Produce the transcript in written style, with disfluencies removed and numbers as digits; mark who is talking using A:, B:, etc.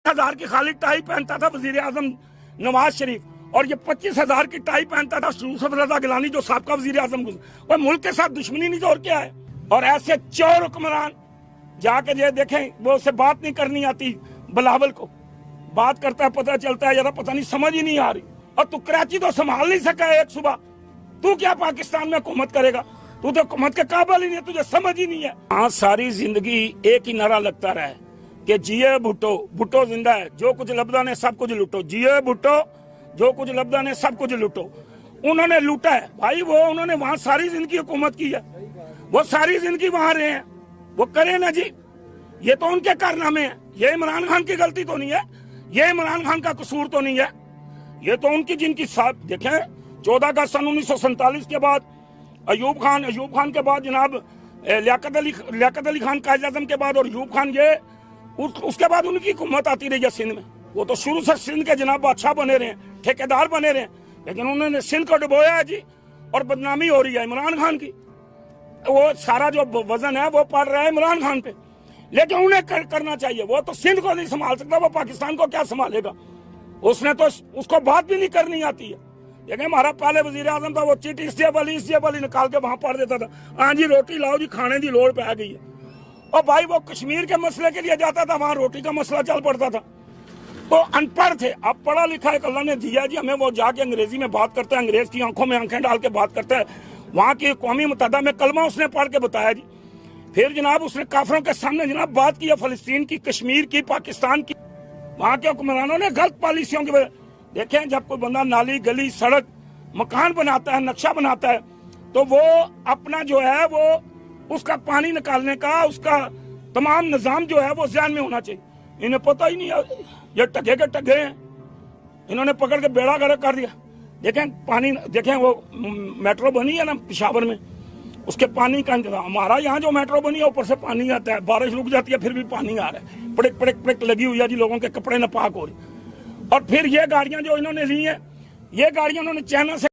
A: 10,000 की खाली टाई पहनता था वजीर आजम नवाज शरीफ, और ये 25,000 की टाई पहनता था यूसुफ रजा गिलानी जो साबका वजीर आजम गुजरे। और मुल्क के साथ दुश्मनी नहीं तो और क्या है। और ऐसे चोर हुक्मरान जाके ये देखें, वो उससे बात नहीं करनी आती, बिलावल को बात करता है पता चलता है जरा पता नहीं समझ ही नहीं आ रही। और तू कराची तो संभाल नहीं सका एक सुबह, तू क्या पाकिस्तान में हुकूमत करेगा? तू तो हुकूमत के काबिल ही नहीं, तुझे समझ ही नहीं है। हाँ, सारी जिंदगी एक ही नारा लगता रहा है कि जिए भुट्टो, भुट्टो जिंदा है, जो कुछ लब्दा ने सब कुछ लूटो, जिए भुट्टो, जो कुछ लब्दा ने सब कुछ लूटो। उन्होंने लूटा है भाई, वो उन्होंने वहां सारी जिंदगी हुकूमत की है, वो सारी जिंदगी वहां रहे हैं, वो करे ना जी। ये तो उनके कारनामे हैं, ये इमरान खान की गलती तो नहीं है, ये इमरान खान का कसूर तो नहीं है, ये तो उनकी जिनकी साथ देखें 14 अगस्त सन 1947 के बाद अयूब खान के बाद जनाब लियाकत अली खान कायद आज़म के बाद और अयूब खान, ये उसके बाद उनकी हुकूमत आती रही है सिंध में। वो तो शुरू से सिंध के जनाब बादशाह बने रहे हैं, ठेकेदार बने रहे हैं, लेकिन उन्होंने सिंध को डुबोया है जी, और बदनामी हो रही है इमरान खान की। वो सारा जो वजन है वो पड़ रहा है इमरान खान पे, लेकिन उन्हें करना चाहिए। वो तो सिंध को नहीं संभाल सकता, वो पाकिस्तान को क्या संभालेगा? उसने तो उसको बात भी नहीं करनी आती है। लेकिन हमारा पहले वजीर आजम था, वो चिट इस वाली निकाल के वहां पढ़ देता था, हाँ जी रोटी लाओ जी, खाने की लोड़ पै गई है। और भाई वो कश्मीर के मसले के लिए जाता था, वहां रोटी का मसला चल पड़ता था। तो अनपढ़ थे, अब पढ़ा लिखा एक अल्लाह ने दिया जी हमें, वो जाके अंग्रेजी में बात करता है, अंग्रेज की आंखों में आंखें डाल के बात करता है। वहां की कौमी मुत्तहदा में कलमा उसने पढ़ के बताया जी। फिर जनाब उसने काफरों के सामने जनाब बात की है फलस्तीन की, कश्मीर की, पाकिस्तान की। वहां के हुक्मरानों ने गलत पॉलिसियों की वजह, देखें जब कोई बंदा नाली गली सड़क मकान बनाता है, नक्शा बनाता है, तो वो अपना जो है वो उसका पानी निकालने का उसका तमाम निजाम जो है वो ध्यान में होना चाहिए। इन्हें पता ही नहीं है, ये टगे के टगे हैं, इन्होंने पकड़ के बेड़ा गर्क कर दिया। देखें पानी, देखें वो मेट्रो बनी है ना पेशावर में, उसके पानी का इंतजाम, हमारा यहाँ जो मेट्रो बनी है ऊपर से पानी आता है, बारिश रुक जाती है फिर भी पानी आ रहा है, पड़क पड़क पड़क लगी हुई है जी, लोगों के कपड़े नापाक हो रहे। और फिर ये गाड़ियां जो इन्होंने ली हैं, ये गाड़ियां उन्होंने चाइना से